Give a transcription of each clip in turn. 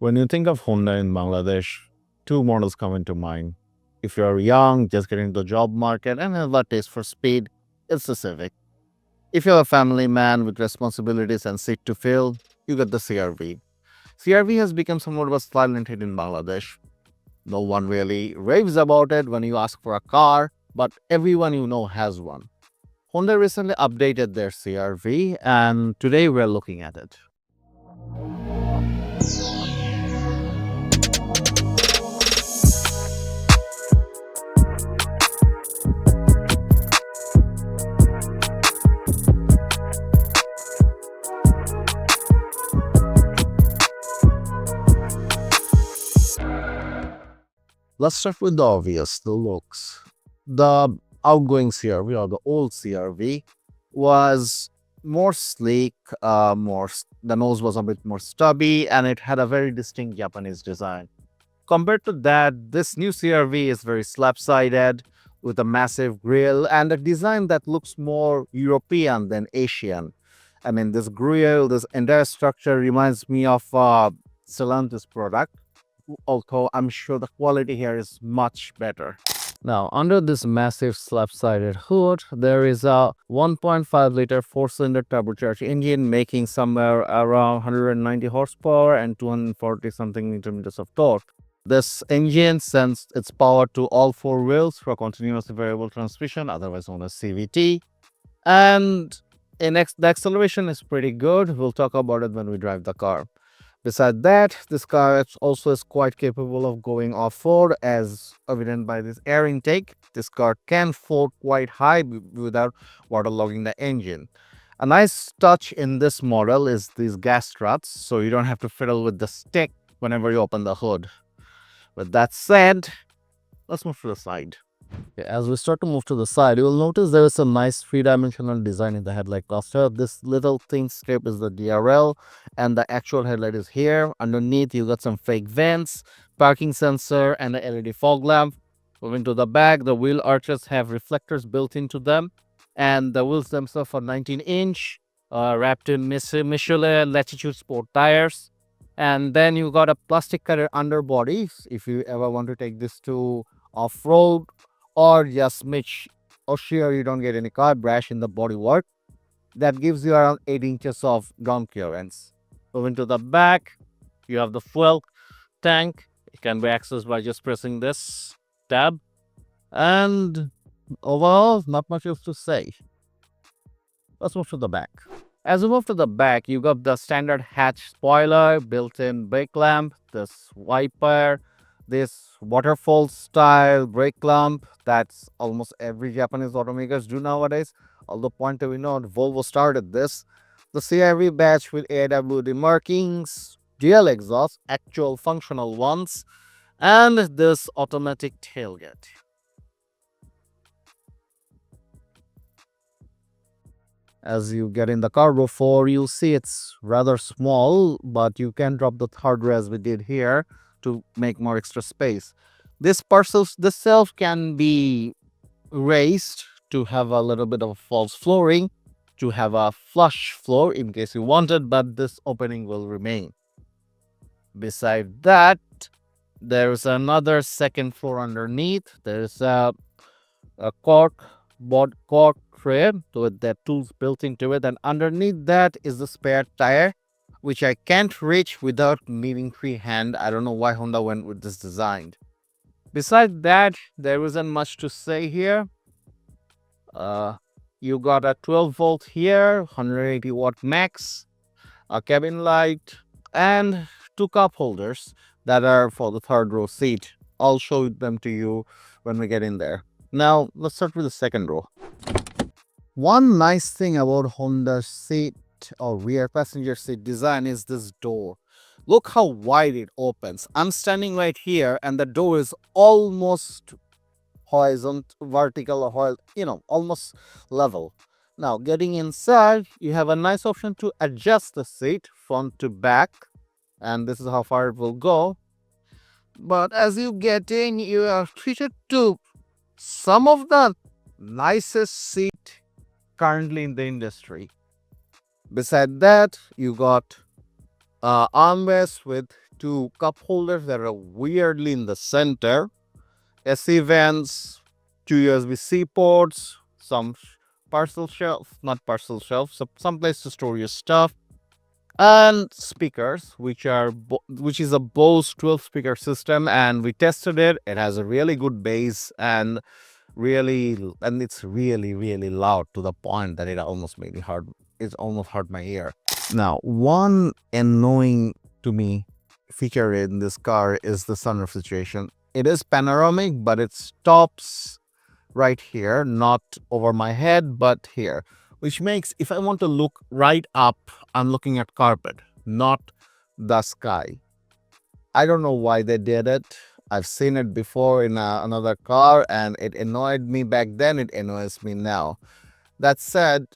When you think of Honda in Bangladesh, two models come into mind. If you're young, just getting into the job market and have a taste for speed, it's the Civic. If you're a family man with responsibilities and seat to fill, you get the CRV. CRV has become somewhat of a silent hit in Bangladesh. No one really raves about it when you ask for a car, but everyone you know has one. Honda recently updated their CRV, and today we're looking at it. Let's start with the obvious, the looks. The outgoing CRV or the old CRV was more sleek, the nose was a bit more stubby, and it had a very distinct Japanese design. Compared to that, this new CRV is very slab-sided with a massive grille and a design that looks more European than Asian. I mean, this grille, this entire structure reminds me of Stellantis product, although I'm sure the quality here is much better. Now, under this massive slab-sided hood, there is a 1.5-liter four-cylinder turbocharged engine making somewhere around 190 horsepower and 240 something newton meters of torque. This engine sends its power to all four wheels for continuously variable transmission, otherwise known as CVT. And the acceleration is pretty good. We'll talk about it when we drive the car. Besides that, this car also is quite capable of going off-road as evident by this air intake. This car can float quite high without waterlogging the engine. A nice touch in this model is these gas struts, so you don't have to fiddle with the stick whenever you open the hood. With that said, let's move to the side. Okay, as we start to move to the side, you will notice there is a nice three-dimensional design in the headlight cluster. This little thin strip is the DRL, and the actual headlight is here. Underneath, you got some fake vents, parking sensor, and an LED fog lamp. Moving to the back, the wheel arches have reflectors built into them, and the wheels themselves are 19-inch, wrapped in Michelin Latitude Sport tires. And then you got a plastic covered underbody if you ever want to take this to off-road or just make sure you don't get any car crash in the bodywork. That gives you around 8 inches of ground clearance. Moving to the back, you have the fuel tank. It can be accessed by just pressing this tab. And overall, not much else to say. Let's move to the back. As we move to the back, you got the standard hatch spoiler, built-in brake lamp, this wiper, this waterfall style brake lamp that's almost every Japanese automakers do nowadays. Although point to be noted, Volvo started this. The CRV badge with AWD markings, dual exhaust, actual functional ones, and this automatic tailgate. As you get in the cargo 4, you'll see it's rather small, but you can drop the third row as we did here to make more extra space. This shelf can be raised to have a little bit of false flooring, to have a flush floor in case you wanted, but this opening will remain. Beside that, there's another second floor underneath. There's a cork tray with the tools built into it, and underneath that is the spare tire, which I can't reach without needing free hand. I don't know why Honda went with this design. Besides that, there isn't much to say here. You got a 12 volt here, 180 watt max, a cabin light, and two cup holders that are for the third row seat. I'll show them to you when we get in there. Now, let's start with the second row. One nice thing about Honda's seat or rear passenger seat design is this door. Look how wide it opens. I'm standing right here and the door is almost vertical or almost level. Now getting inside, you have a nice option to adjust the seat front to back, and this is how far it will go. But as you get in, you are treated to some of the nicest seat currently in the industry. Beside that, you got armrests with two cup holders that are weirdly in the center, SE vents, two USB-C ports, some parcel shelf, not parcel shelf, so some place to store your stuff, and speakers, which is a Bose 12 speaker system, and we tested it. It has a really good bass and it's really loud to the point that it almost made me hurt. It's almost hurt my ear. Now, one annoying to me feature in this car is the sunroof situation. It is panoramic, but it stops right here, not over my head, but here, which makes if I want to look right up, I'm looking at carpet, not the sky. I don't know why they did it. I've seen it before in another car and it annoyed me back then. It annoys me now. That said,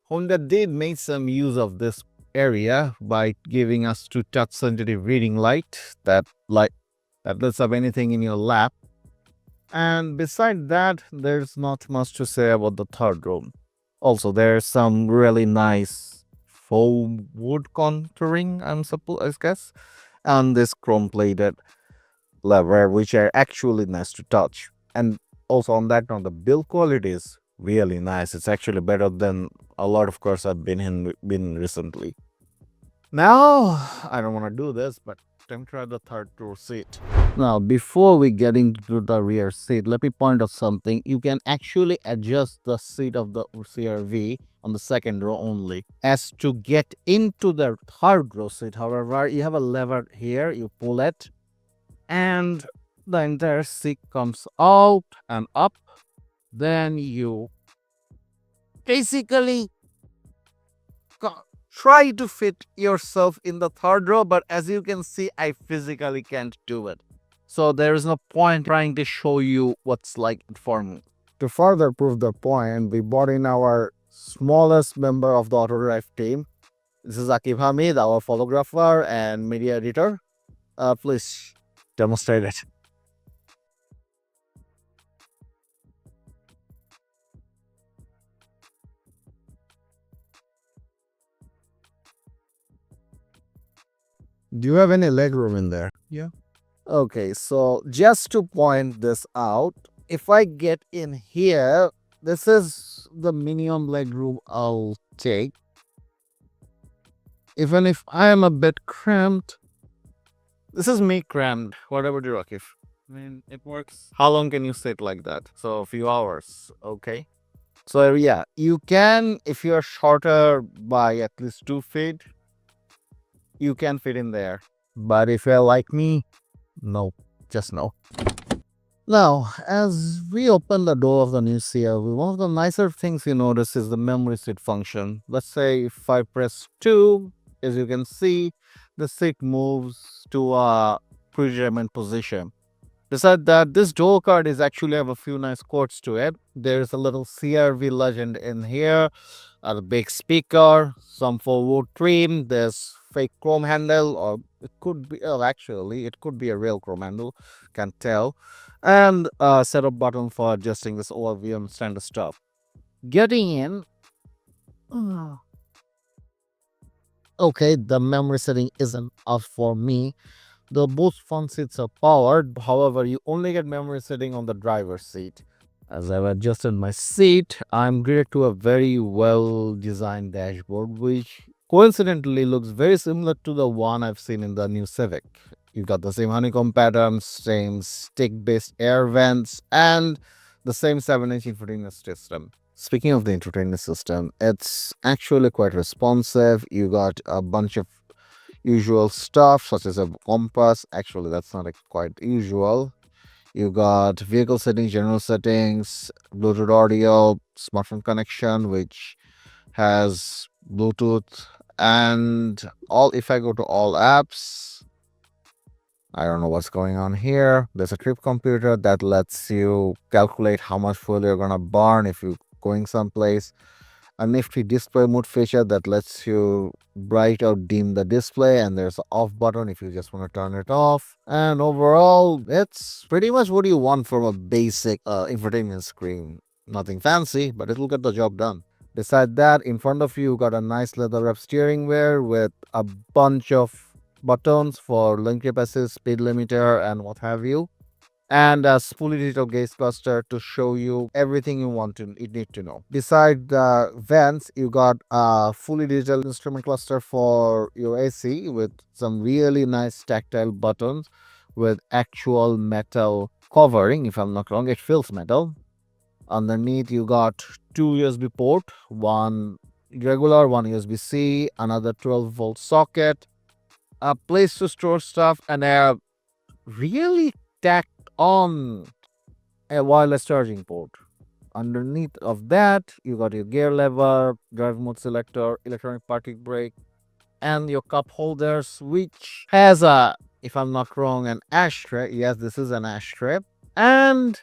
Honda did make some use of this area by giving us two touch sensitive reading light that lets up anything in your lap. And beside that, there's not much to say about the third room. Also, there's some really nice foam wood contouring, I guess, and this chrome plated lever, which are actually nice to touch. And also on that note, the build quality is really nice. It's actually better than a lot of cars I've been recently. Now, I don't want to do this, but let me try the third row seat. Now, before we get into the rear seat, let me point out something. You can actually adjust the seat of the CRV on the second row only. As to get into the third row seat, however, you have a lever here, you pull it, and the entire seat comes out and up. Then you basically try to fit yourself in the third row, but as you can see, I physically can't do it. So there is no point trying to show you what's like for me. To further prove the point, we brought in our smallest member of the auto drive team. This is Akib Hamid, our photographer and media editor. Please demonstrate it. Do you have any leg room in there? Yeah. Okay, so just to point this out, if I get in here, this is the minimum leg room I'll take. Even if I am a bit cramped, this is me cramped. What about you, Akif? I mean, it works. How long can you sit like that? So a few hours, okay. So yeah, you can, if you're shorter by at least 2 feet, you can fit in there. But if you're like me, no, just no. Now, as we open the door of the new CRV, one of the nicer things you notice is the memory seat function. Let's say if I press 2, as you can see, the seat moves to a predetermined position. Besides that, this door card is actually have a few nice quotes to it. There's a little CRV legend in here, a big speaker, some forward trim, there's fake chrome handle, or it could be, actually, it could be a real chrome handle, can't tell, and a setup button for adjusting this overview and standard stuff. Getting in, okay, the memory setting isn't up for me. Both front seats are powered, however, you only get memory setting on the driver's seat. As I've adjusted my seat, I'm greeted to a very well designed dashboard, which coincidentally looks very similar to the one I've seen in the new Civic. You got the same honeycomb pattern, same stick-based air vents, and the same 7-inch infotainment system. Speaking of the infotainment system, it's actually quite responsive. You got a bunch of usual stuff such as a compass. Actually, that's not quite usual. You got vehicle settings, general settings, Bluetooth audio, smartphone connection, which has Bluetooth, and all. If I go to all apps, I don't know what's going on here. There's a trip computer that lets you calculate how much fuel you're gonna burn if you're going someplace. A nifty display mode feature that lets you bright or dim the display, and there's an off button if you just want to turn it off. And overall, it's pretty much what you want from a basic infotainment screen. Nothing fancy, but it'll get the job done. Beside that, in front of you got a nice leather wrap steering wheel with a bunch of buttons for lane capacity, speed limiter, and what have you, and a fully digital gauge cluster to show you everything you need to know. Beside the vents, you got a fully digital instrument cluster for your AC with some really nice tactile buttons with actual metal covering. If I'm not wrong, it feels metal. Underneath, you got two USB port, one regular, one USB-C, another 12-volt socket, a place to store stuff, and a really tacked on a wireless charging port. Underneath of that, you got your gear lever, drive mode selector, electronic parking brake, and your cup holders, which has a, if I'm not wrong, an ashtray. Yes, this is an ashtray. And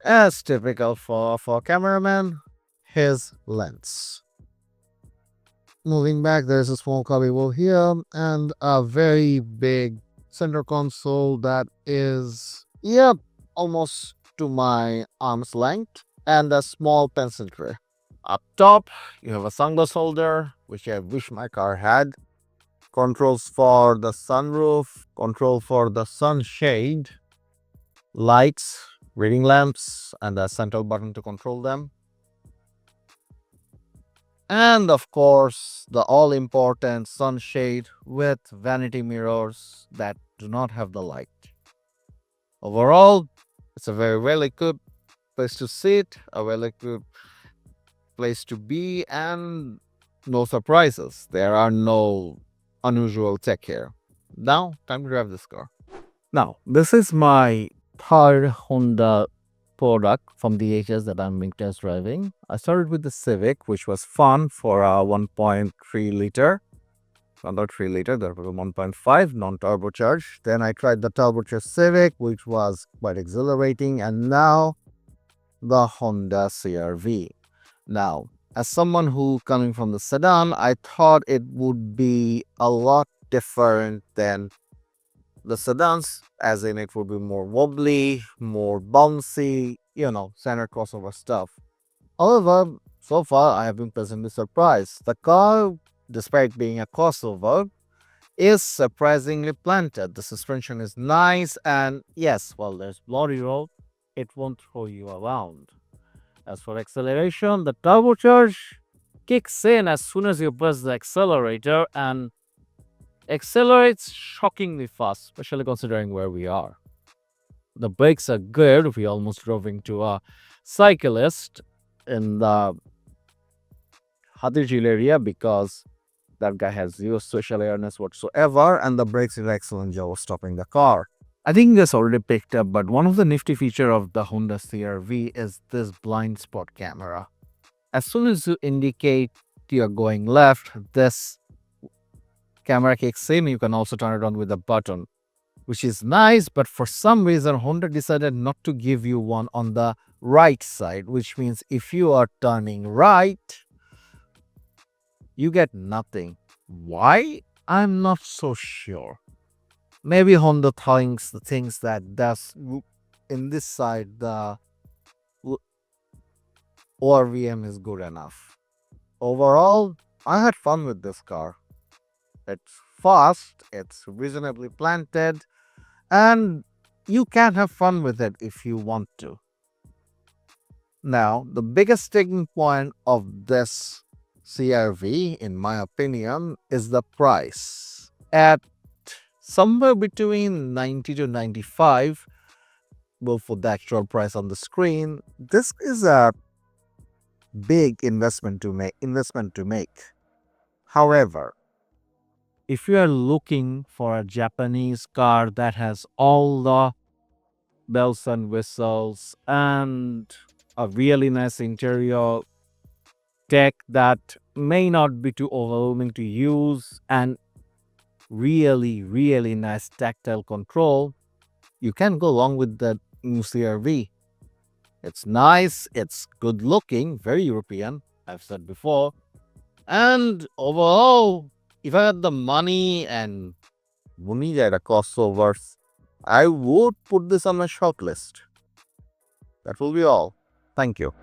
as typical for cameraman, his lens. Moving back, there's a small cubbyhole here and a very big center console that is, yep, almost to my arm's length, and a small pencil tray. Up top, you have a sunglass holder, which I wish my car had. Controls for the sunroof, control for the sunshade, lights, reading lamps, and a central button to control them. And of course, the all important sunshade with vanity mirrors that do not have the light. Overall, it's a very well equipped place to sit, a well equipped place to be, and no surprises. There are no unusual tech here. Now, time to drive this car. Now, this is my third Honda product from the HS that I'm being test driving. I started with the Civic, which was fun for a 1.3 liter. Under 3 liter, that was a 1.5 non-turbocharged. Then I tried the turbocharged Civic, which was quite exhilarating, and now the Honda CR-V. Now, as someone who coming from the sedan, I thought it would be a lot different than the sedans, as in it would be more wobbly, more bouncy, standard crossover stuff. However, so far I have been pleasantly surprised. The car, despite being a crossover, is surprisingly planted. The suspension is nice, and yes, well, there's bloody roll. It won't throw you around. As for acceleration, the turbocharge kicks in as soon as you press the accelerator and accelerates shockingly fast, especially considering where we are. The brakes are good. We almost drove into a cyclist in the Hadirjil area because that guy has zero social awareness whatsoever, and the brakes did an excellent job of stopping the car. I think this already picked up, but one of the nifty features of the Honda CR-V is this blind spot camera. As soon as you indicate you're going left, this camera kicks in. You can also turn it on with a button, which is nice, but for some reason Honda decided not to give you one on the right side, which means if you are turning right, you get nothing. Why? I'm not so sure. Maybe Honda thinks that does in this side the ORVM is good enough. Overall, I had fun with this car. It's fast, it's reasonably planted, and you can have fun with it if you want to. Now, the biggest sticking point of this CR-V, in my opinion, is the price. At somewhere between 90 to 95, well, for the actual price on the screen, this is a big investment to make. However, if you are looking for a Japanese car that has all the bells and whistles and a really nice interior tech that may not be too overwhelming to use and really, really nice tactile control, you can go along with the new CR-V. It's nice, it's good looking, very European, I've said before. And overall, if I had the money and money at a crossovers, I would put this on my short list. That will be all. Thank you.